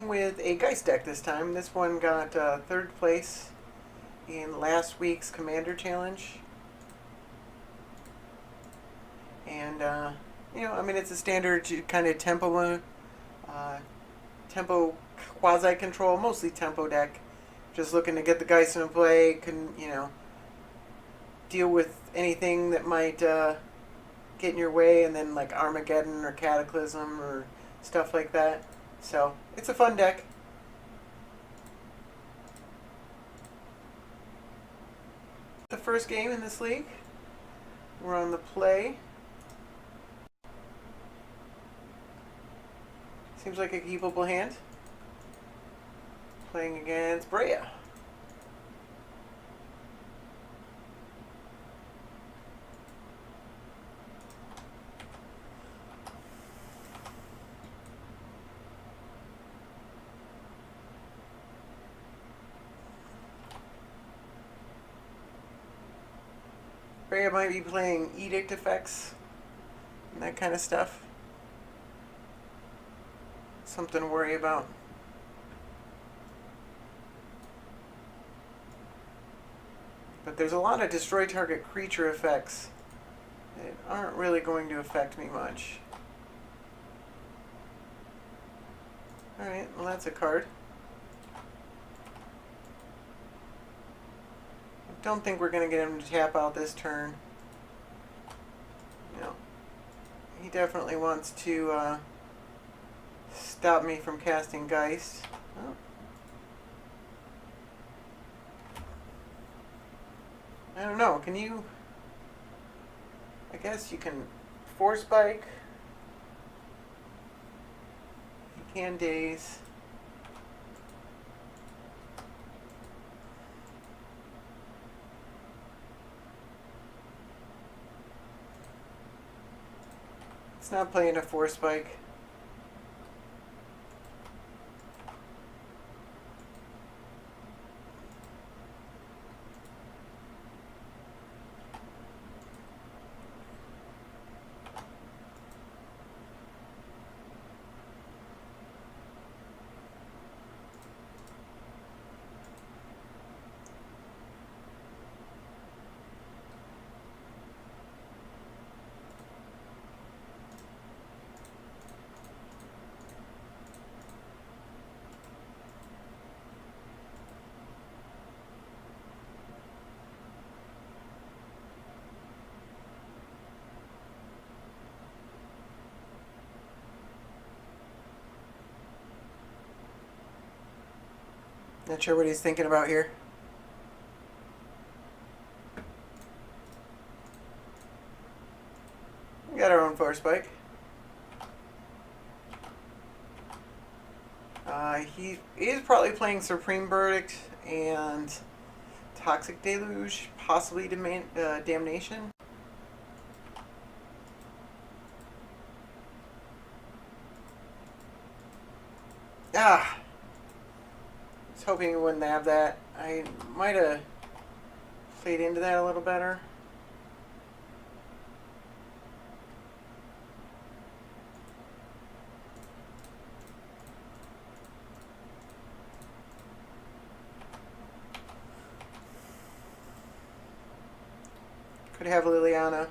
With a Geist deck this time. This one got third place in last week's Commander Challenge. And, I mean, it's a standard kind of tempo quasi-control, mostly tempo deck. Just looking to get the Geist in play, can, deal with anything that might get in your way, and then like Armageddon or Cataclysm or stuff like that. So it's a fun deck. The first game in this league, we're on the play. Seems like a keepable hand. Playing against Brea. Brea might be playing edict effects and that kind of stuff. Something to worry about. But there's a lot of destroy target creature effects that aren't really going to affect me much. Alright, well that's a card. I don't think we're going to get him to tap out this turn. He definitely wants to stop me from casting Geist. Oh. I don't know, can you... I guess you can Force Spike. You can Daze. It's not playing a Force Spike. Not sure what he's thinking about here. We got our own Force Spike. He is probably playing Supreme Verdict and Toxic Deluge, possibly Damnation. Ah! I was hoping he wouldn't have that. I might have played into that a little better. Could have Liliana.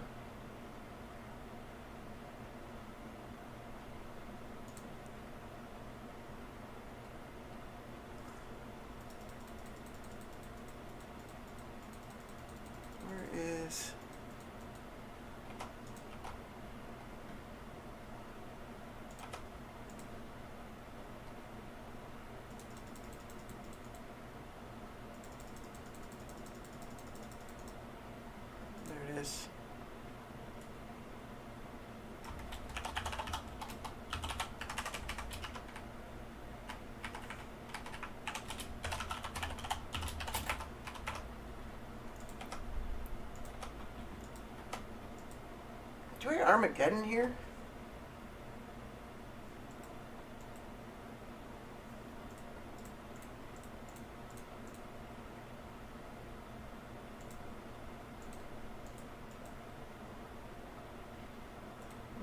Where is... There it is. Do we have Armageddon here?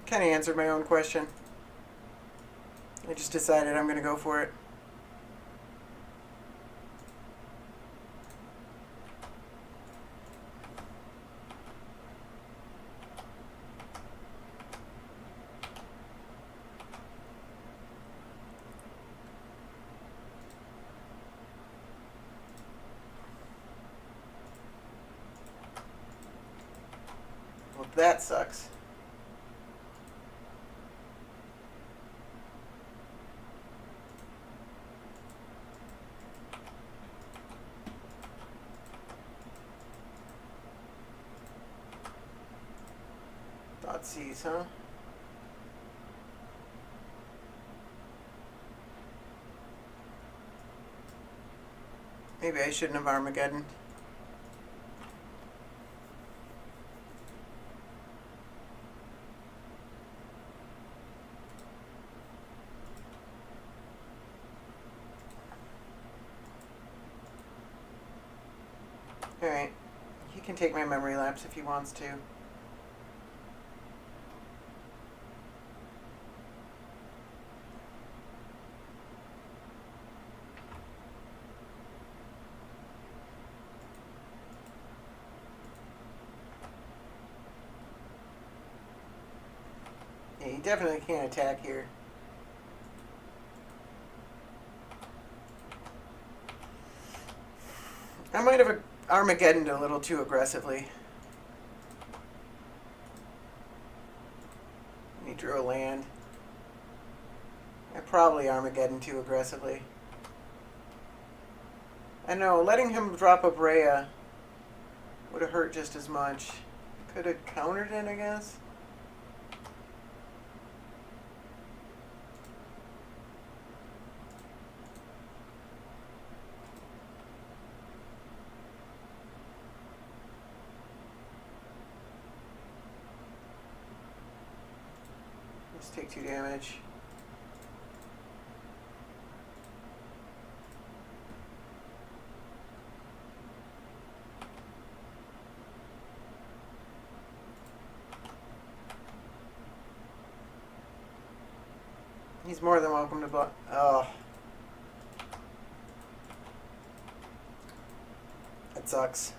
Kind of answered my own question. I just decided I'm going to go for it. that sucks. Thoughtseize, huh? Maybe I shouldn't have Armageddon. Alright. He can take my memory lapse if he wants to. Yeah, he definitely can't attack here. I might have Armageddoned a little too aggressively. He drew a land. I probably Armageddon too aggressively. I know, letting him drop a Brea would have hurt just as much. Could have countered it, I guess. Let's take 2 damage. He's more than welcome to block. Oh. That sucks.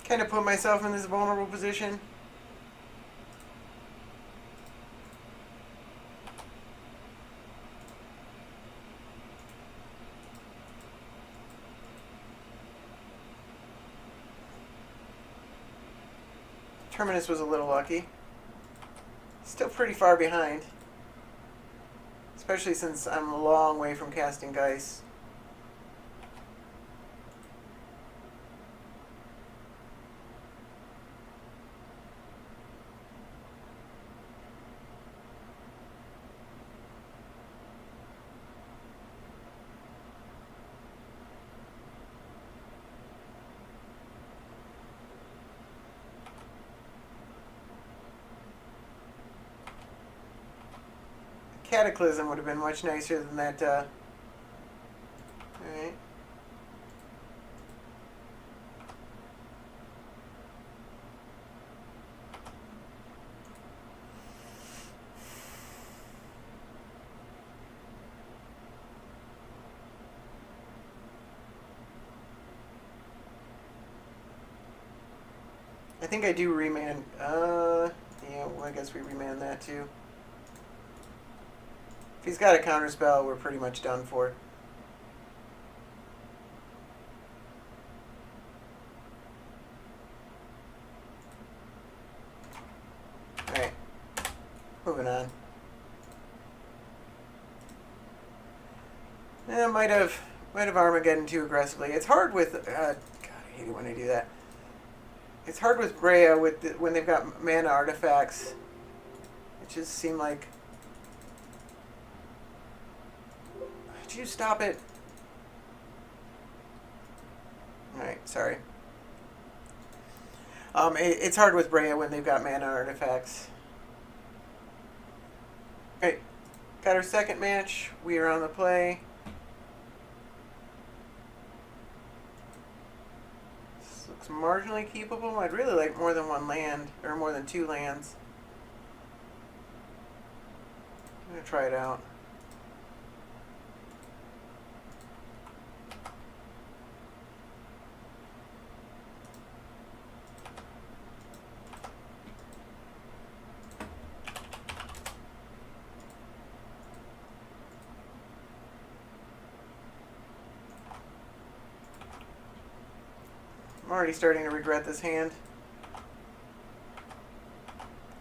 Kind of put myself in this vulnerable position. Terminus was a little lucky. Still pretty far behind. Especially since I'm a long way from casting Geist. Cataclysm would have been much nicer than that. Alright. I think I do remand. Yeah, well, I guess we remand that too. If he's got a counterspell, we're pretty much done for. Alright. Moving on. Might have Armageddon too aggressively. It's hard with God, I hate it when I do that. It's hard with Brea when they've got mana artifacts. It just seemed like. Did you stop it? Alright, sorry. It's hard with Brea when they've got mana artifacts. Alright, got our second match. We are on the play. It's marginally keepable. I'd really like more than one land, or more than two lands. I'm going to try it out. I'm already starting to regret this hand.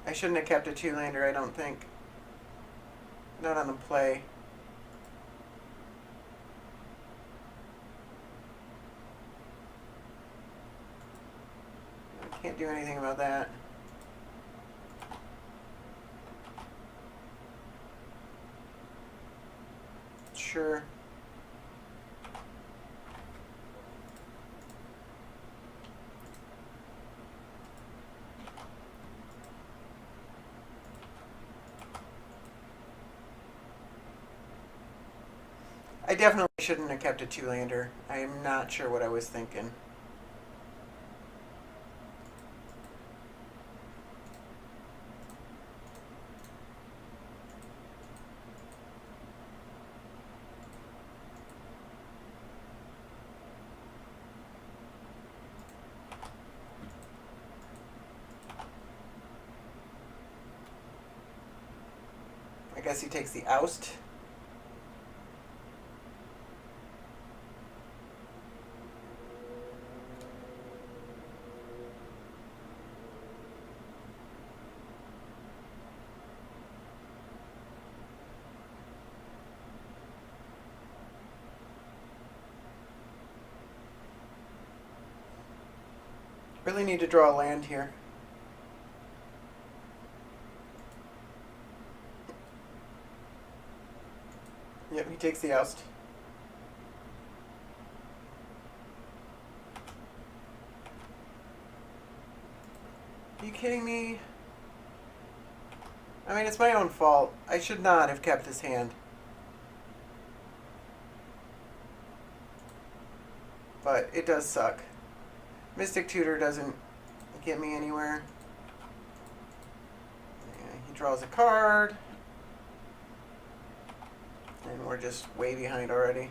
I shouldn't have kept a two-lander, I don't think. Not on the play. I can't do anything about that. Sure. I definitely shouldn't have kept a two-lander. I am not sure what I was thinking. I guess he takes the oust. Really need to draw a land here. Yep, he takes the oust. Are you kidding me? I mean, it's my own fault. I should not have kept his hand. But it does suck. Mystic Tutor doesn't get me anywhere. Yeah, he draws a card. And we're just way behind already.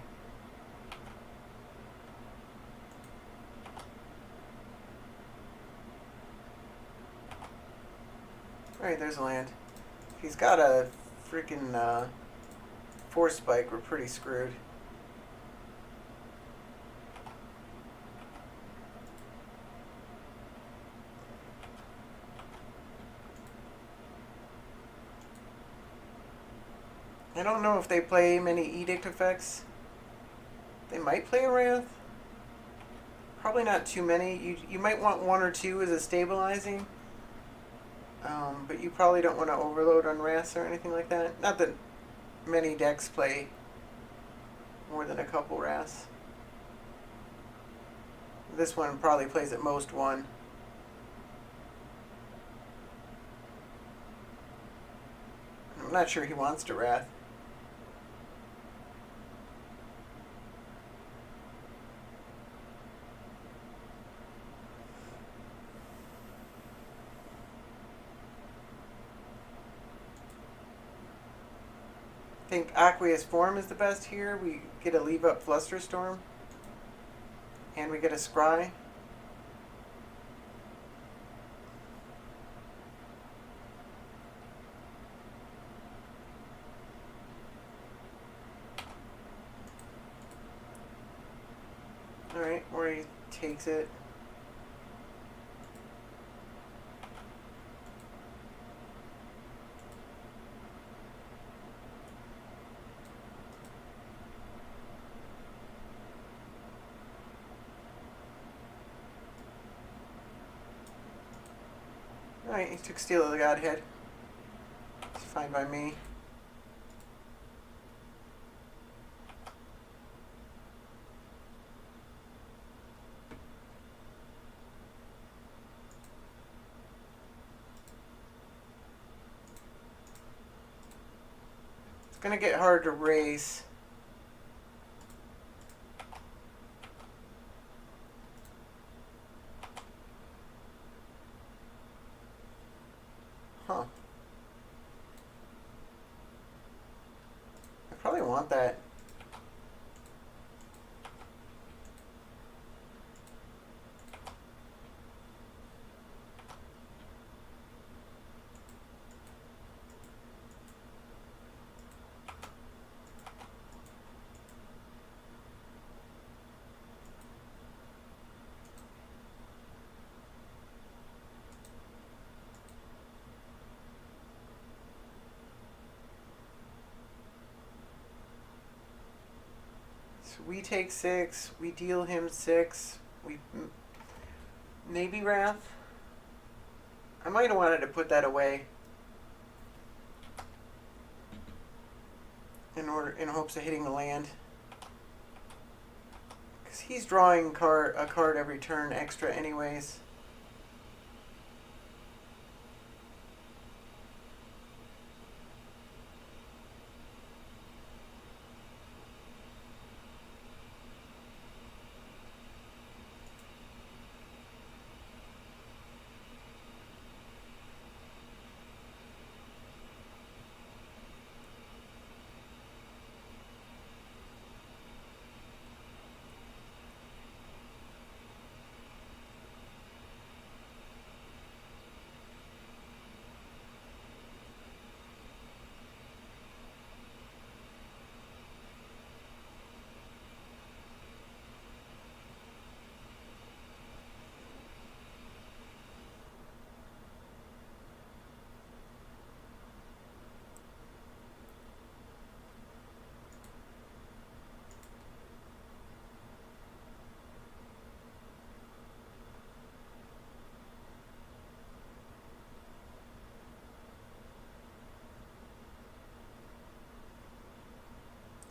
Alright, there's a land. If he's got a freaking force spike, we're pretty screwed. I don't know if they play many edict effects. They might play a Wrath. Probably not too many. You might want one or two as a stabilizing. But you probably don't want to overload on Wraths or anything like that. Not that many decks play more than a couple Wraths. This one probably plays at most one. I'm not sure he wants to Wrath. I think Aqueous Form is the best here. We get a leave up Flusterstorm. And we get a Scry. Alright, where he takes it. Alright, he took Steel of the Godhead. It's fine by me. It's gonna get hard to race. want that. So we take 6. We deal him 6. We maybe Wrath. I might have wanted to put that away in hopes of hitting the land. Because he's drawing a card every turn extra anyways.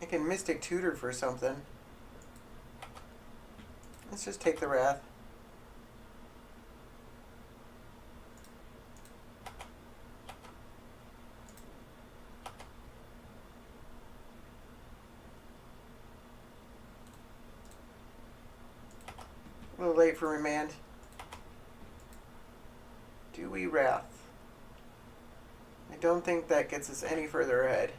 I can Mystic Tutor for something. Let's just take the Wrath. A little late for remand. Do we Wrath? I don't think that gets us any further ahead.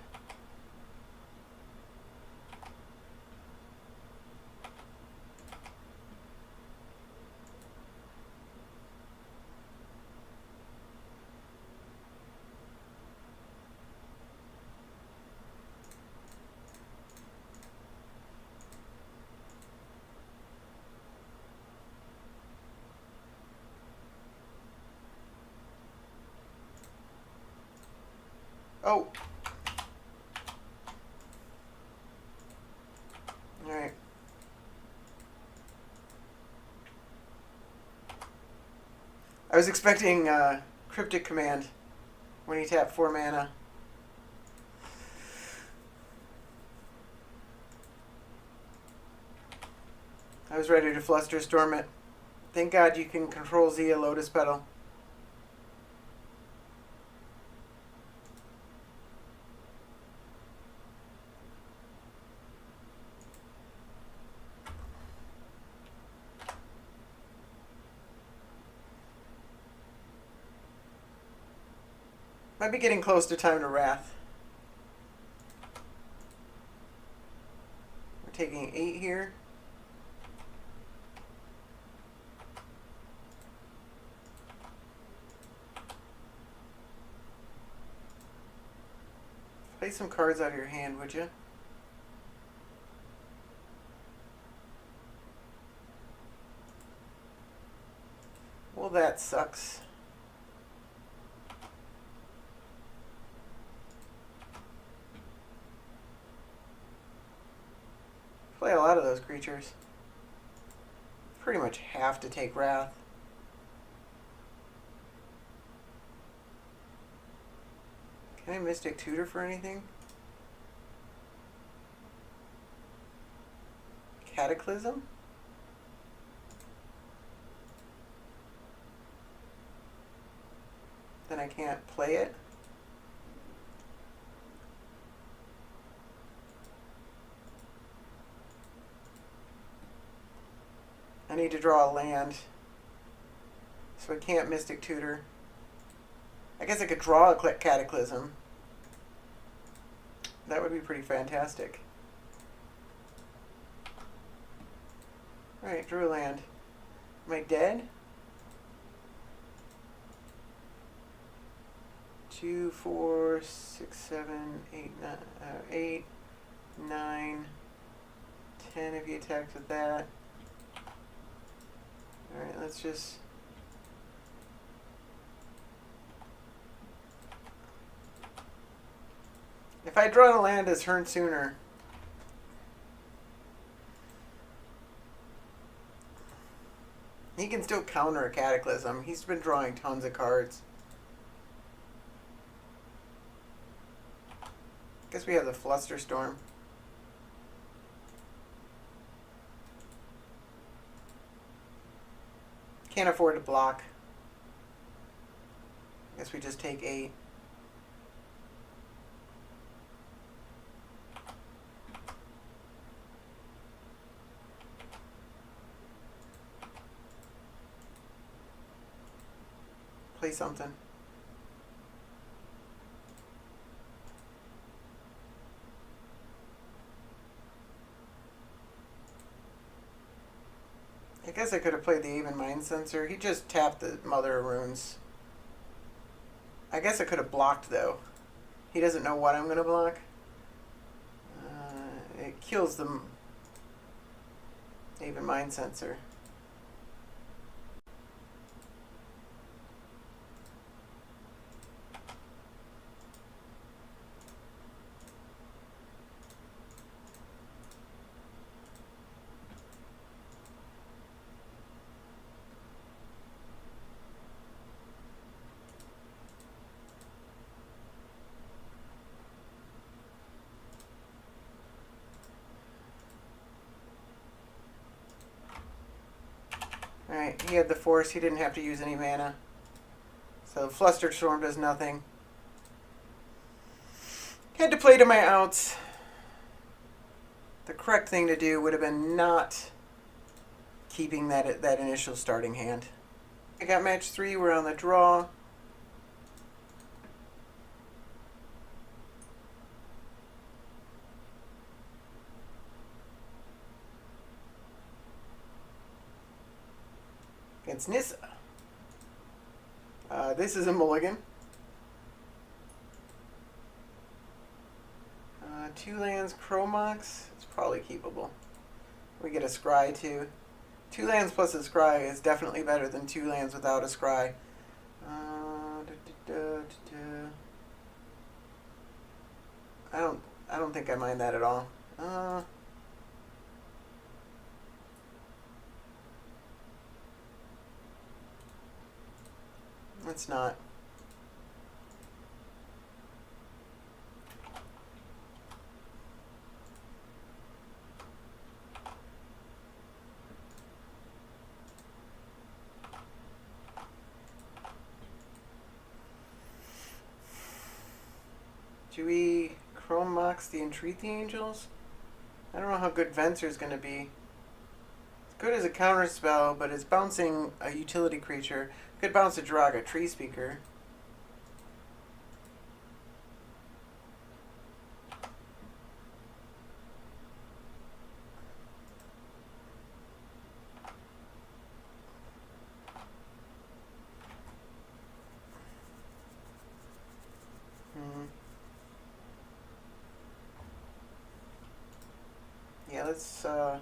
Oh. Alright. I was expecting Cryptic Command when he tapped 4 mana. I was ready to Flusterstorm it. Thank God you can control Zia Lotus Petal. Might be getting close to time to Wrath. We're taking 8 here. Play some cards out of your hand, would you? Well, that sucks. Play a lot of those creatures. Pretty much have to take Wrath. Can I Mystic Tutor for anything? Cataclysm? Then I can't play it? I need to draw a land. So I can't Mystic Tutor. I guess I could draw a Cataclysm. That would be pretty fantastic. Alright, drew a land. Am I dead? 2, 4, 6, 7, 8, 9, 8, 9, 10 if he attacks with that. Alright, let's just... If I draw a land as turn sooner... He can still counter a Cataclysm. He's been drawing tons of cards. Guess we have the Flusterstorm. Can't afford to block. Guess we just take 8. Play something. I guess I could have played the Even Mind Sensor. He just tapped the Mother of Runes. I guess I could have blocked, though. He doesn't know what I'm going to block. It kills the Even Mind Sensor. Alright, he had the Force. He didn't have to use any mana. So Flustered Storm does nothing. Had to play to my outs. The correct thing to do would have been not keeping that initial starting hand. I got match 3. We're on the draw. Against Nissa. This is a mulligan. 2 lands, Chromox. It's probably keepable. We get a Scry too. 2 lands plus a Scry is definitely better than 2 lands without a Scry. I don't think I mind that at all. It's not. Do we Chrome Mox the Entreat the Angels? I don't know how good Venser's going to be. It's good as a counter spell, but it's bouncing a utility creature. Could bounce a Draga Tree Speaker. Yeah, let's, I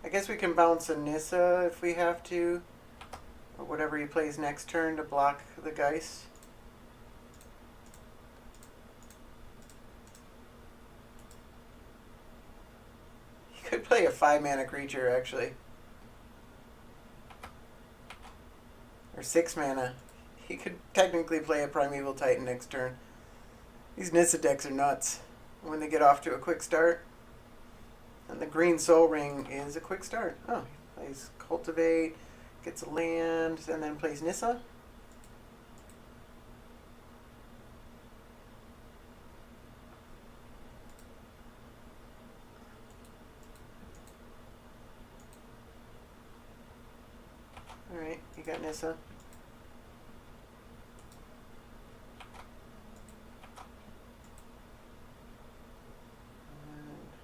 guess we can bounce a Nissa if we have to. Or whatever he plays next turn to block the Geist. He could play a 5-mana creature, actually. Or 6 mana. He could technically play a Primeval Titan next turn. These Nissa decks are nuts when they get off to a quick start. And the green Soul Ring is a quick start. Oh, he plays Cultivate, gets a land, and then plays Nissa. Alright, you got Nissa.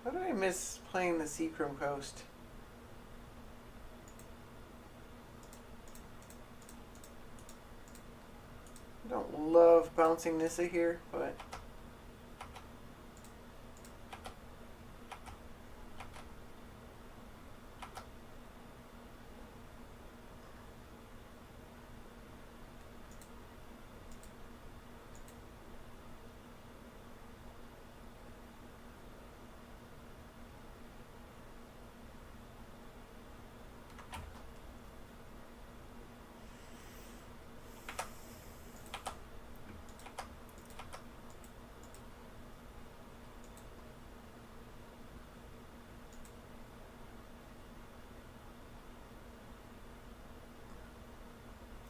How do I miss playing the Seachrome Coast? bouncing Nissa here, but...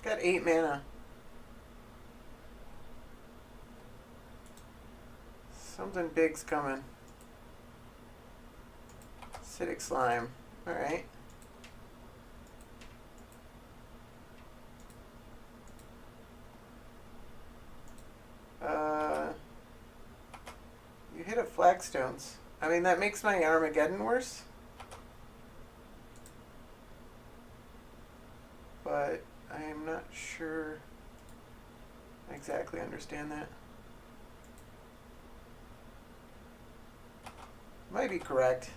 Got 8 mana. Something big's coming. Acidic slime. Alright. You hit a flagstones. I mean, that makes my Armageddon worse. But I am not sure I exactly understand that. Might be correct.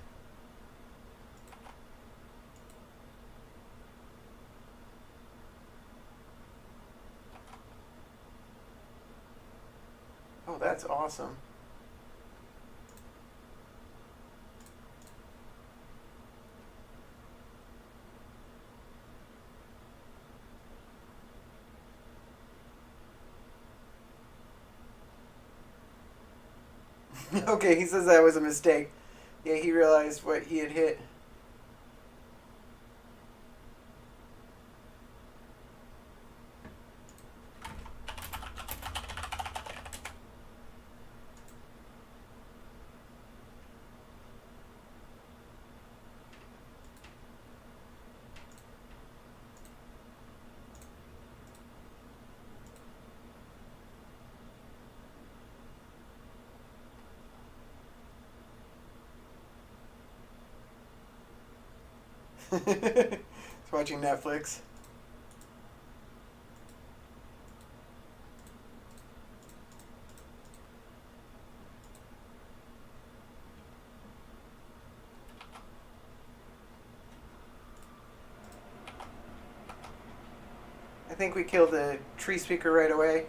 Oh, that's awesome. Okay, he says that was a mistake. Yeah, he realized what he had hit. He's watching Netflix. I think we killed the tree speaker right away.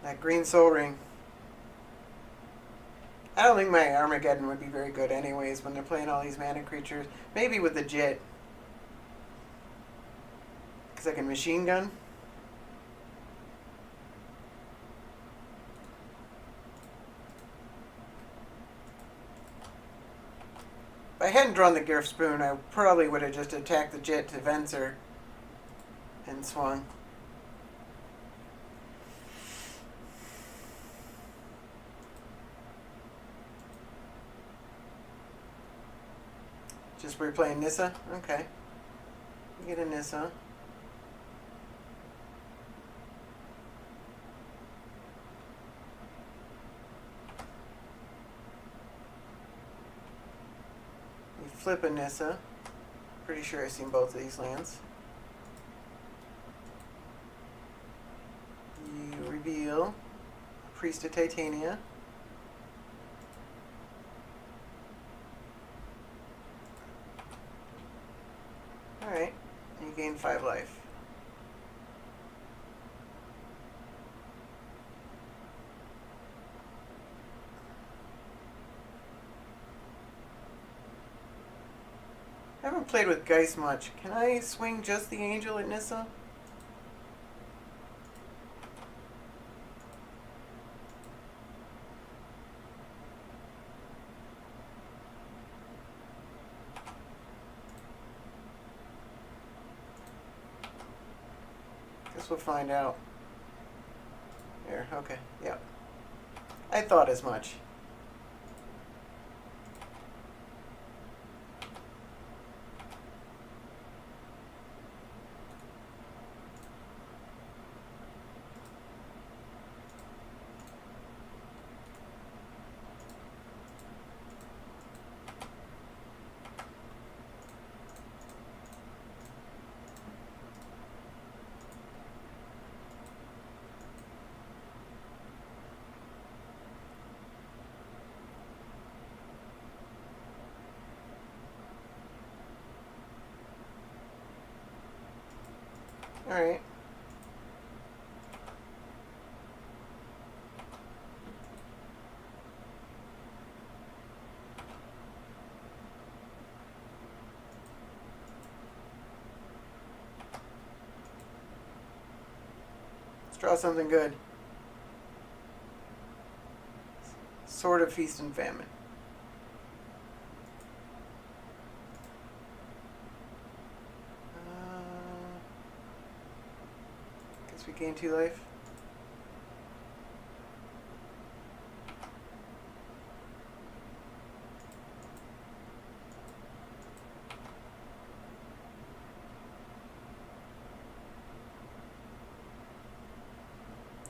That green soul ring. I don't think my Armageddon would be very good anyways when they're playing all these mana creatures. Maybe with the Jit. Because I can machine gun. If I hadn't drawn the Gift Spoon, I probably would have just attacked the Jit to Venser and swung. Just we're playing Nissa? Okay. We get a Nissa. We flip a Nissa. Pretty sure I've seen both of these lands. You reveal a Priest of Titania. Alright, you gain 5 life. I haven't played with Geist much. Can I swing just the Angel at Nissa? Guess we'll find out. There, okay, yep. I thought as much. Alright. Let's draw something good. Sword of Feast and Famine. Guess we gain 2 life.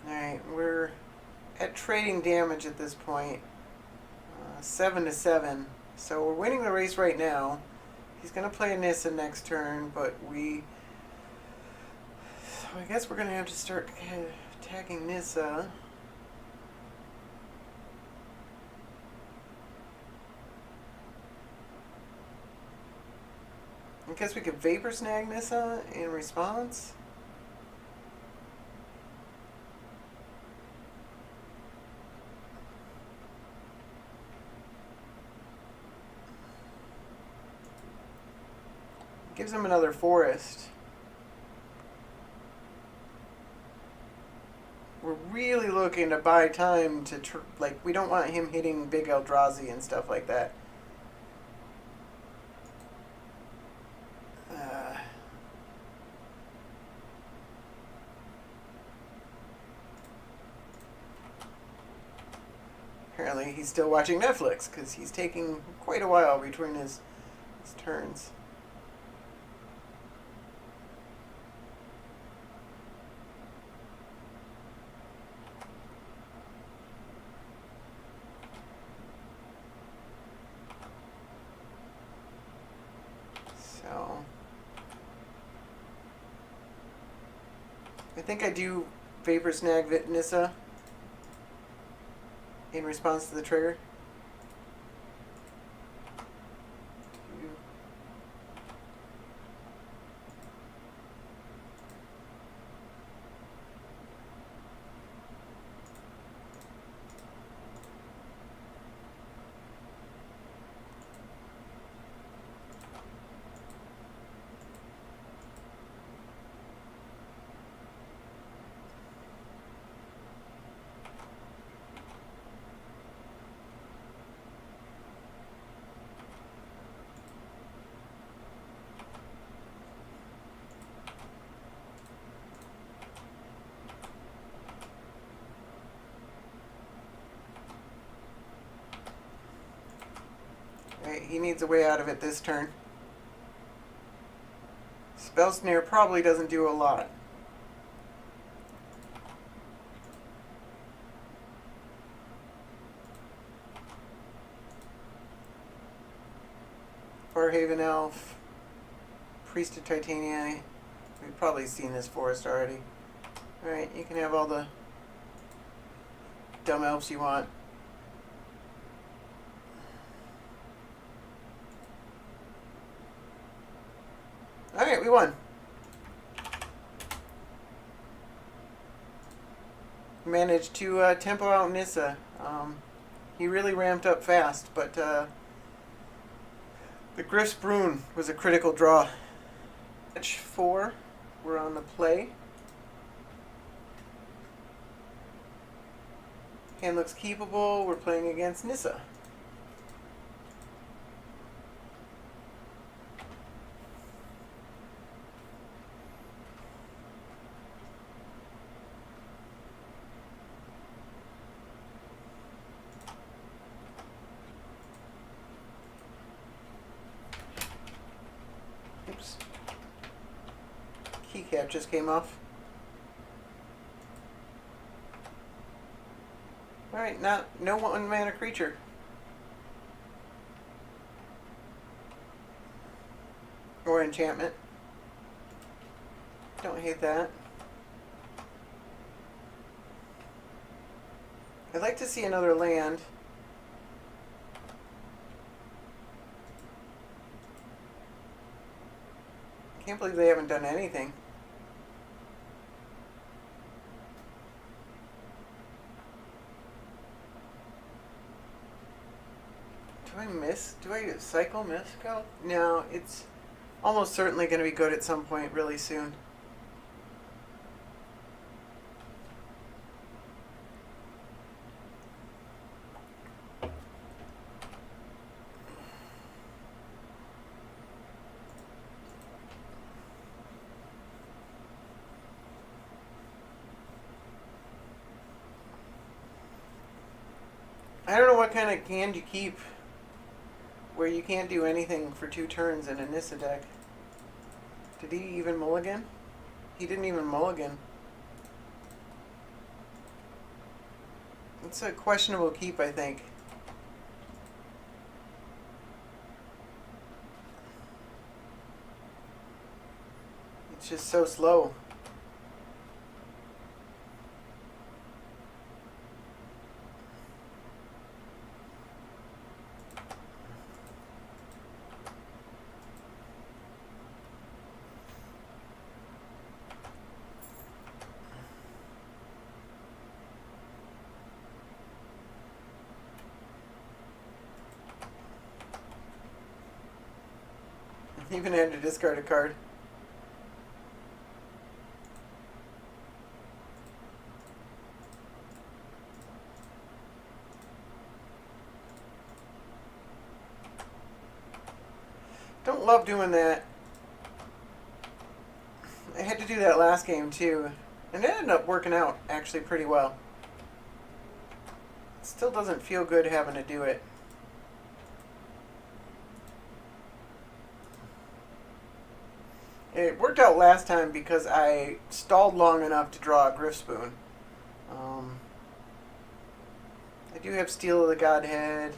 Alright, we're at trading damage at this point. 7-7. So we're winning the race right now. He's going to play a Nissa next turn, but we... So I guess we're going to have to start attacking Nissa. I guess we could Vapor Snag Nissa in response. Gives him another forest. We're really looking to buy time to, like, we don't want him hitting big Eldrazi and stuff like that. Apparently he's still watching Netflix because he's taking quite a while between his turns. So I think I do Vapor Snag Nissa in response to the trigger. Right, he needs a way out of it this turn. Spell Snare probably doesn't do a lot. Farhaven Elf, Priest of Titania. We've probably seen this forest already. Alright, you can have all the dumb elves you want. Alright, we won. Managed to tempo out Nissa. He really ramped up fast, but the Griff's Brune was a critical draw. Match 4, we're on the play. Hand looks keepable, we're playing against Nissa. Oops. Keycap just came off. Alright, no one mana creature. Or enchantment. Don't hate that. I'd like to see another land. Can't believe they haven't done anything. Do I miss? Do I cycle miss go? No, it's almost certainly going to be good at some point really soon. I don't know what kind of hand you keep where you can't do anything for 2 turns in a Nissa deck. Did he even mulligan? He didn't even mulligan. It's a questionable keep, I think. It's just so slow. Even had to discard a card. Don't love doing that. I had to do that last game too, and it ended up working out actually pretty well. It still doesn't feel good having to do it. It worked out last time because I stalled long enough to draw a Griffspoon. I do have Steel of the Godhead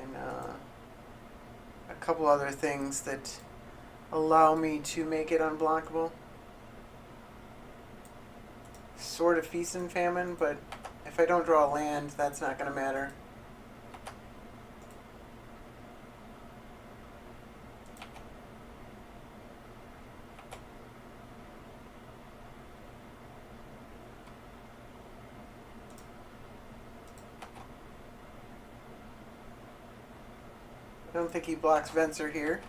and a couple other things that allow me to make it unblockable. Sword of Feast and Famine, but if I don't draw a land, that's not going to matter. I don't think he blocks Venser here.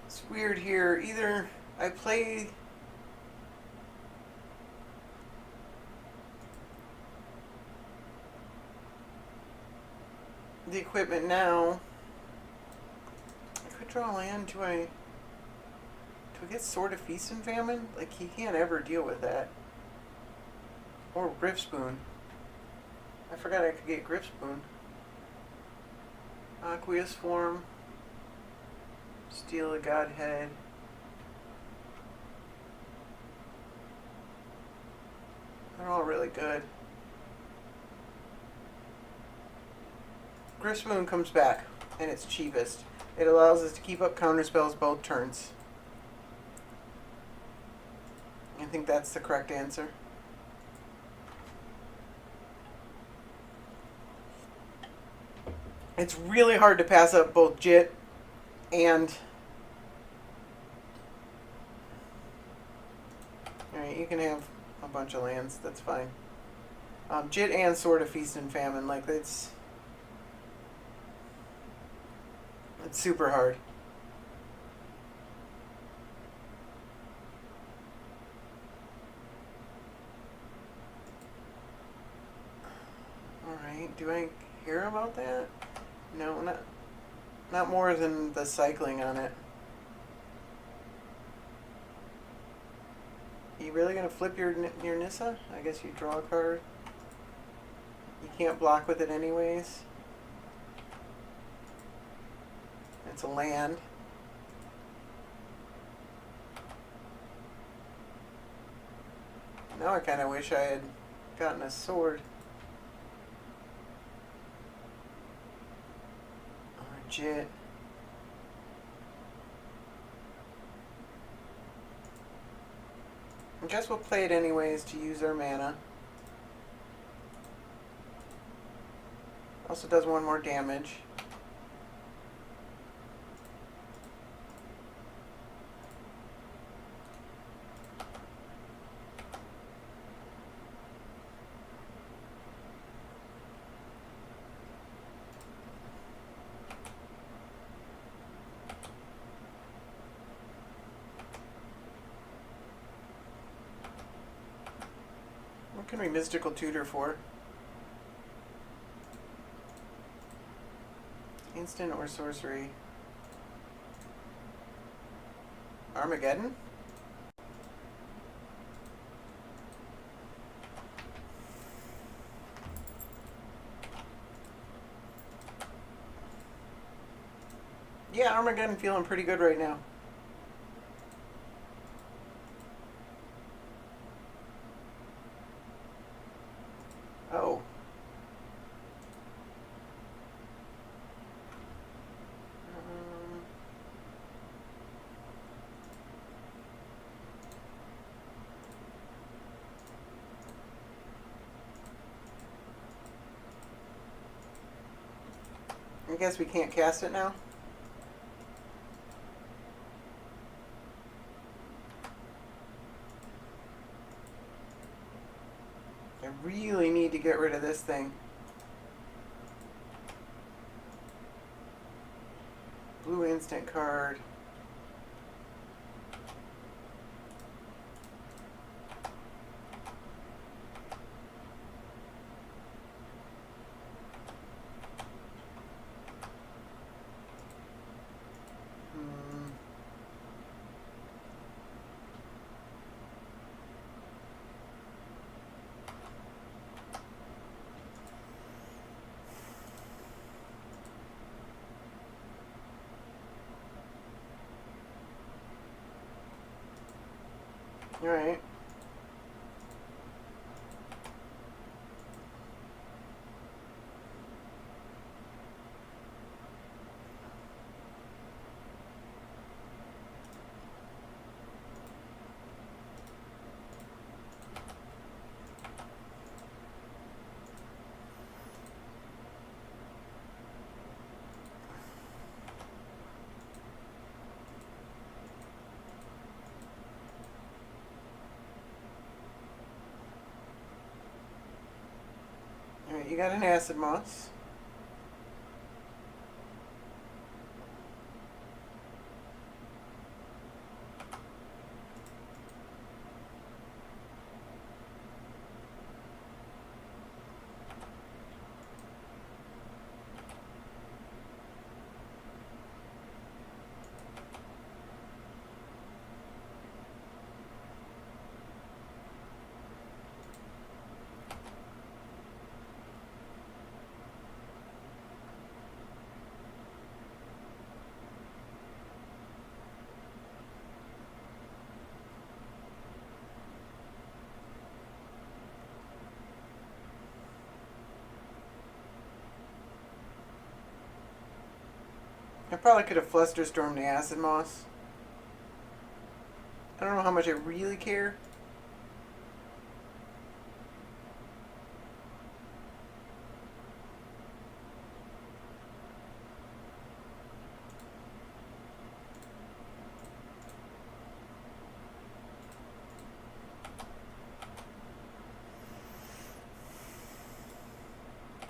It's weird here. Either I play the equipment now. I could draw land. Do I get Sword of Feast and Famine? Like, he can't ever deal with that. Or Griffspoon. I forgot I could get Griffspoon. Aqueous Form. Steel of Godhead. They're all really good. Griffspoon comes back, and it's cheapest. It allows us to keep up counterspells both turns. I think that's the correct answer. It's really hard to pass up both Jit and... Alright, you can have a bunch of lands, that's fine. Jit and Sword of Feast and Famine, like, it's super hard. Alright, do I care about that? No, not more than the cycling on it. You really gonna flip your Nissa? I guess you draw a card. You can't block with it anyways. It's a land. Now I kind of wish I had gotten a sword. Or a Jit. I guess we'll play it anyways to use our mana. Also does one more damage. What can we mystical tutor for? Instant or sorcery? Armageddon? Yeah, Armageddon feeling pretty good right now. Oh. I guess we can't cast it now. I really need to get rid of this thing. Blue instant card. Alright. Alright, you got an acid moss. I probably could have Flusterstormed the acid moss. I don't know how much I really care.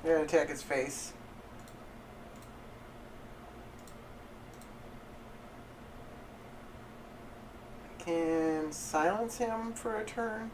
I'm gonna attack his face. I can silence him for a turn.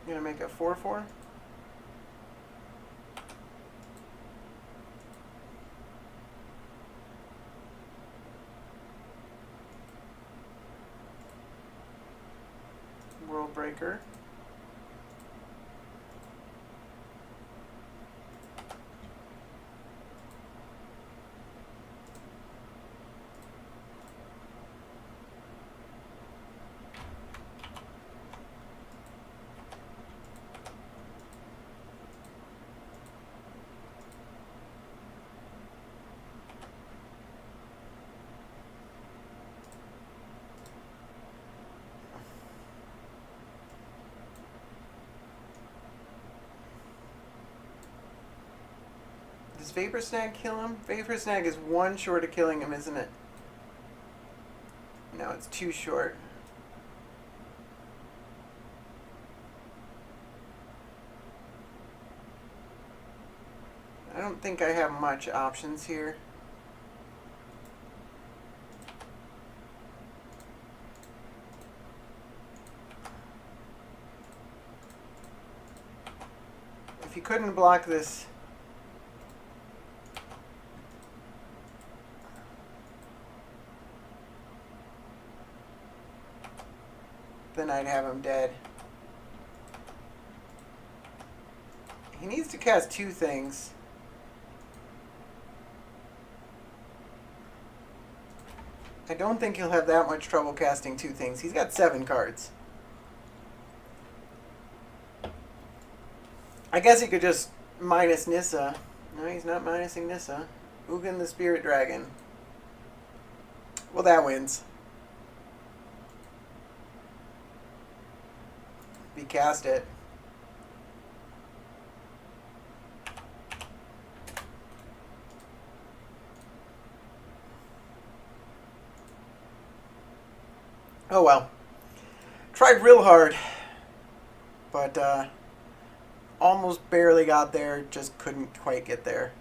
I'm gonna make a 4/4. quicker. Does Vapor Snag kill him? Vapor Snag is one short of killing him, isn't it? No, it's two short. I don't think I have much options here. If he couldn't block this, then I'd have him dead. He needs to cast two things. I don't think he'll have that much trouble casting two things. He's got 7 cards. I guess he could just minus Nissa. No, he's not minusing Nissa. Ugin the Spirit Dragon. Well, that wins. He cast it. Oh well. Tried real hard, but almost barely got there, just couldn't quite get there.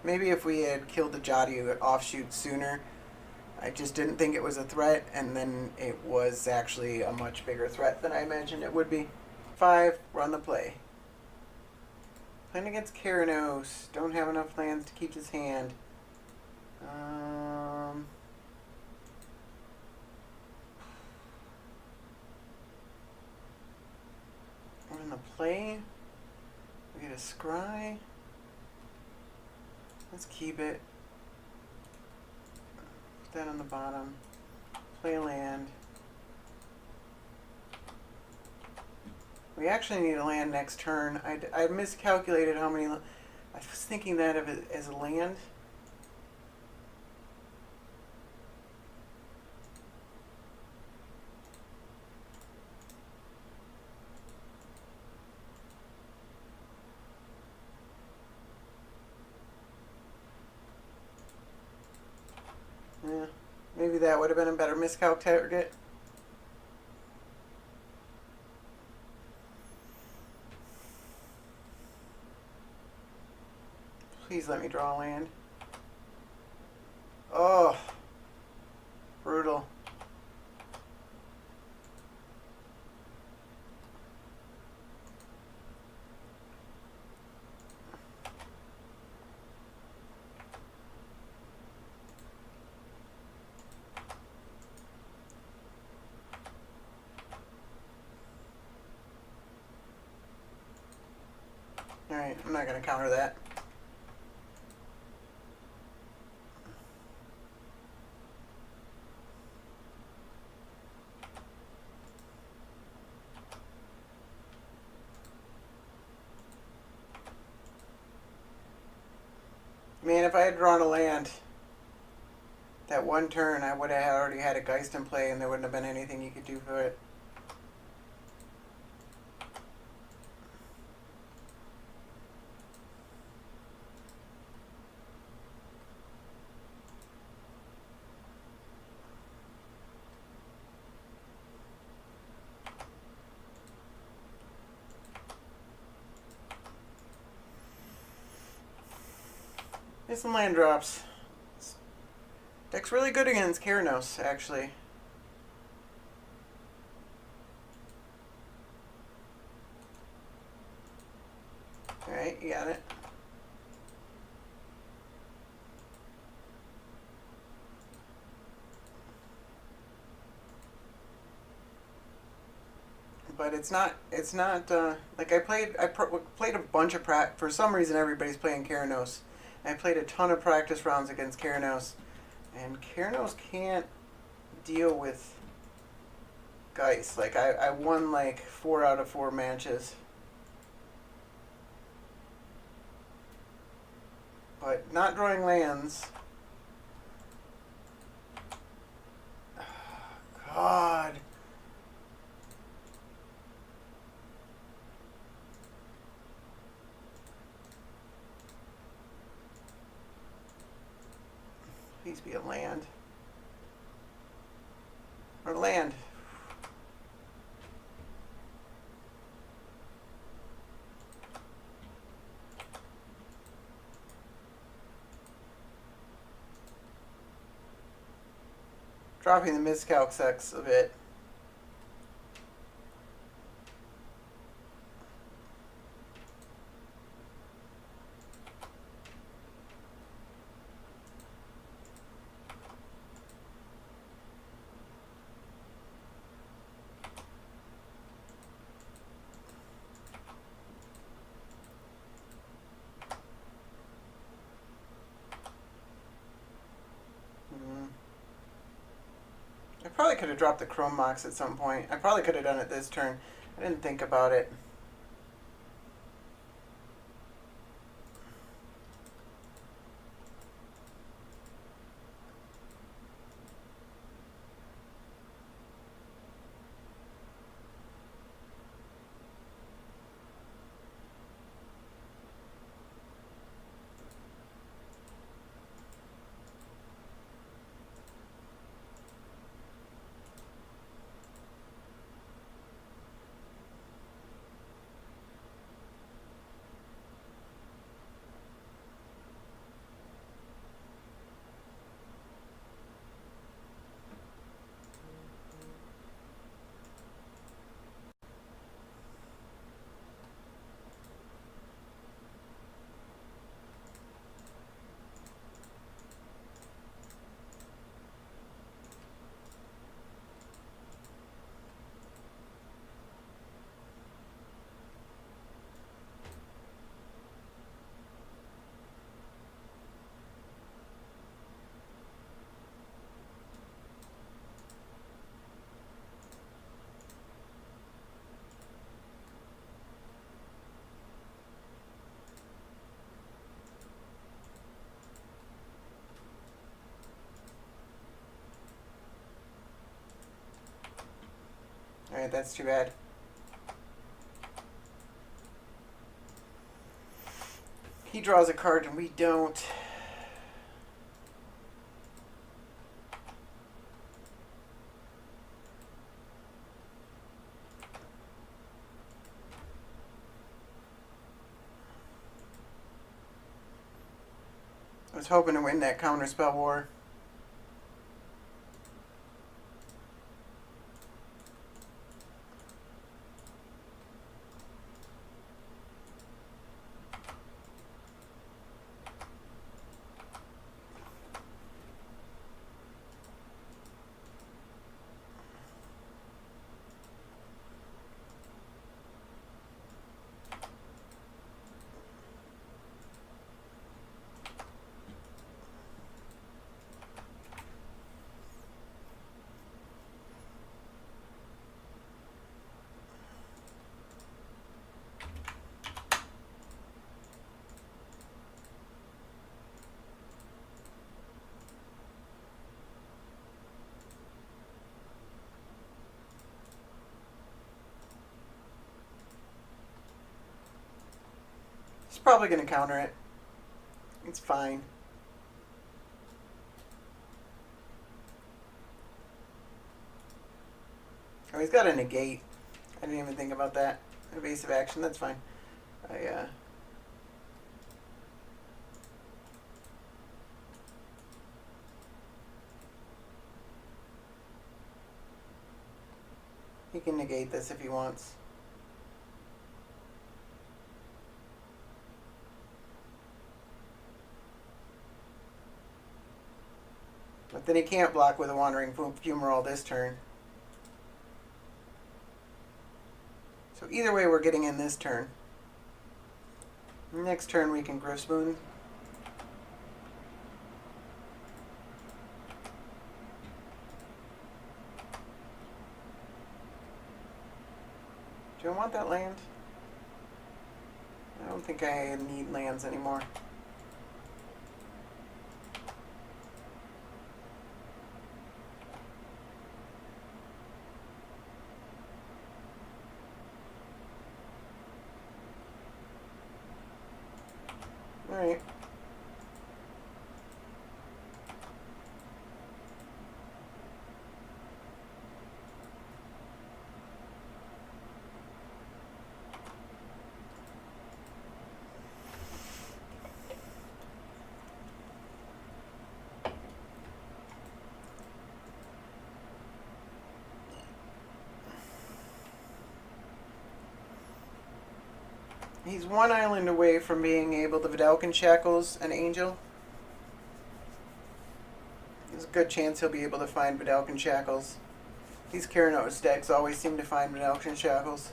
Maybe if we had killed the Jati offshoot sooner. I just didn't think it was a threat, and then it was actually a much bigger threat than I imagined it would be. 5, run the play. Playing against Keranos. Don't have enough lands to keep his hand. Run the play. We get a scry. Let's keep it. Put that on the bottom. Play land. We actually need a land next turn. I miscalculated how many. I was thinking that of it as a land. Yeah, maybe that would have been a better miscalc target. Please let me draw a land. Oh, brutal. Alright, I'm not going to counter that. Man, if I had drawn a land that one turn, I would have already had a Geist in play and there wouldn't have been anything you could do for it. There's some land drops. Deck's really good against Keranos, actually. Alright, you got it. but it's not. It's not like played a bunch of For some reason, everybody's playing Keranos. I played a ton of practice rounds against Keranos, and Keranos can't deal with Geist. Like I won like 4 out of 4 matches, but not drawing lands. God. Please be a land. Or land. Dropping the miscalc sex a bit. I probably could have dropped the Chrome Mox at some point. I probably could have done it this turn. I didn't think about it. Alright, that's too bad. He draws a card and we don't. I was hoping to win that counterspell war. He's probably going to counter it. It's fine. Oh, he's got a negate. I didn't even think about that. Evasive action, that's fine. He can negate this if he wants. But then he can't block with a Wandering Fumarole this turn. So either way, we're getting in this turn. Next turn, we can Griff Spoon. Do I want that land? I don't think I need lands anymore. Alright. He's one island away from being able to Vidalcan Shackles an Angel. There's a good chance he'll be able to find Vidalcan Shackles. These Keranos decks always seem to find Vidalcan Shackles.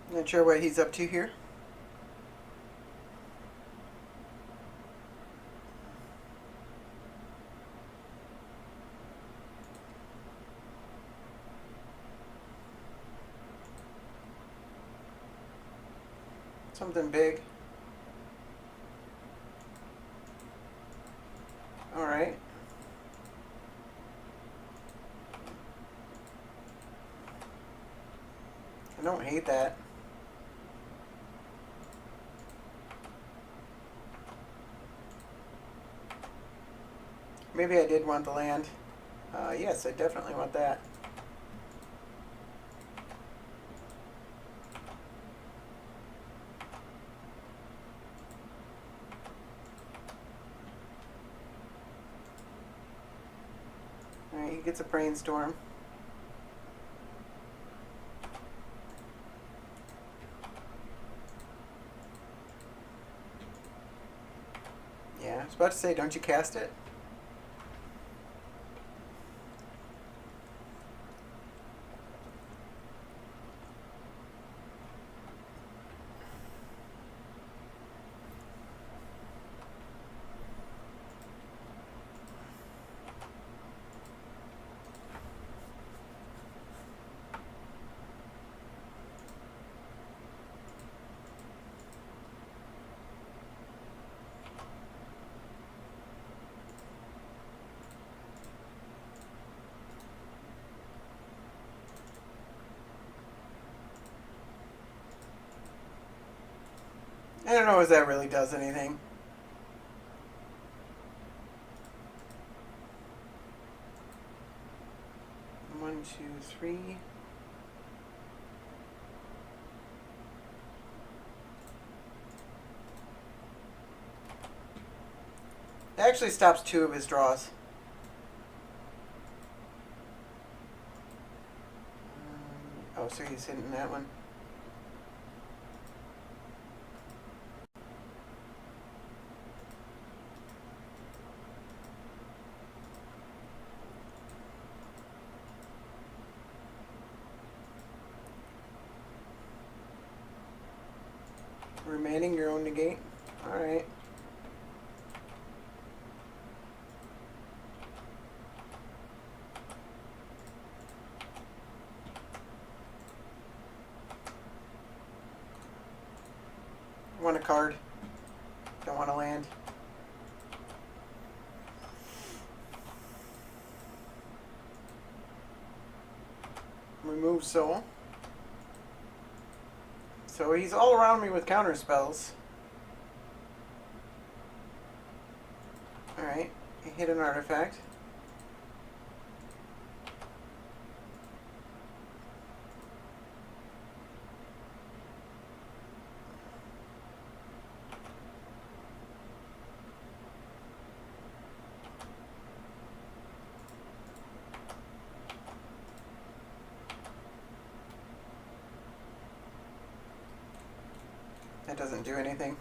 Not sure what he's up to here. Something big. Alright. I don't hate that. Maybe I did want the land. Yes, I definitely want that. Alright, he gets a Brainstorm. Yeah, I was about to say, don't you cast it? I don't know if that really does anything. One, two, three. It actually stops two of his draws. Oh, so he's hitting that one. Remaining your own negate. Alright. Want a card. Don't want to land. remove soul. So he's all around me with counter spells. Alright, he hit an artifact. That doesn't do anything.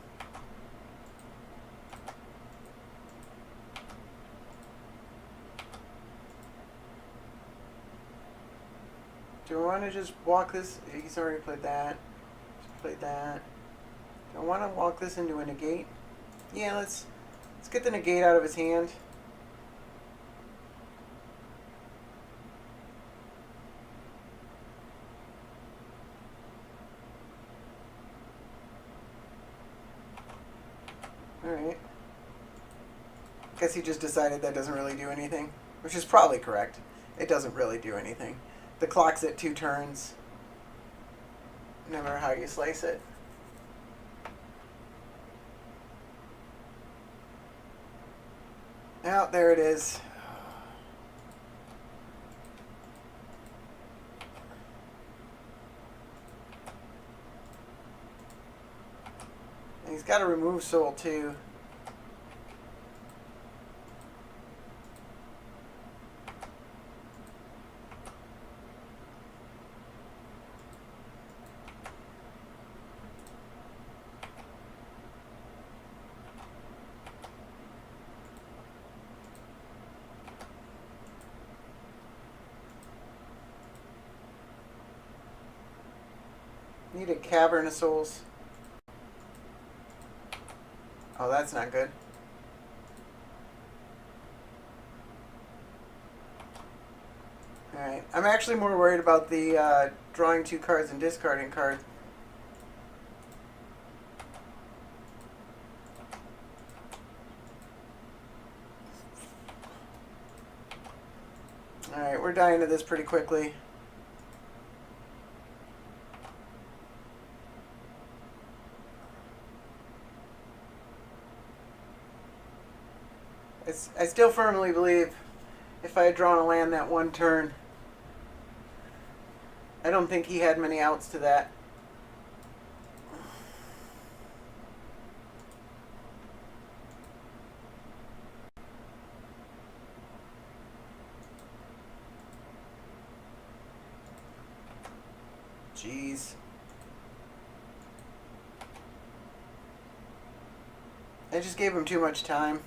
Do I want to just walk this? He's already played that. Just played that. Do I want to walk this into a negate? Yeah, let's get the negate out of his hand. Alright. Guess he just decided that doesn't really do anything. Which is probably correct. It doesn't really do anything. The clock's at 2 turns. No matter how you slice it. Oh, there it is. And he's got to remove soul too. Need a Cavern of Souls. Oh, that's not good. Alright. I'm actually more worried about the drawing 2 cards and discarding cards. Alright, we're dying to this pretty quickly. I still firmly believe if I had drawn a land that one turn, I don't think he had many outs to that. Jeez. I just gave him too much time.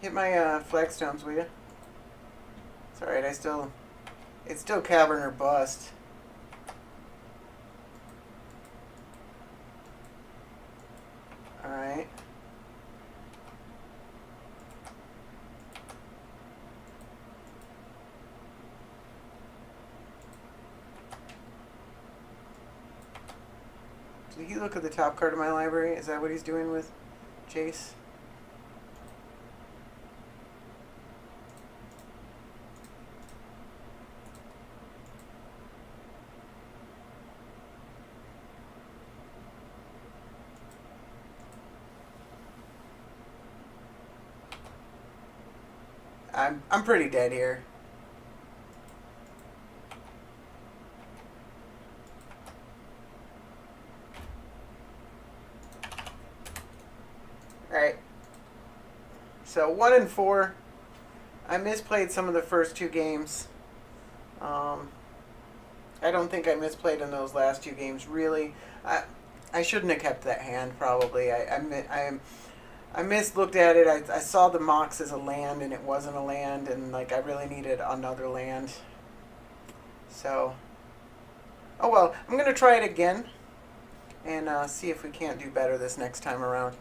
Hit my flagstones, will ya? It's alright, it's still Cavern or bust. Alright. Did he look at the top card of my library? Is that what he's doing with Chase? I'm pretty dead here. Alright. So 1 and 4. I misplayed some of the first 2 games. I don't think I misplayed in those last 2 games, really. I shouldn't have kept that hand, probably. I mislooked at it. I saw the Mox as a land, and it wasn't a land, and like I really needed another land. So, oh well. I'm gonna try it again, and see if we can't do better this next time around.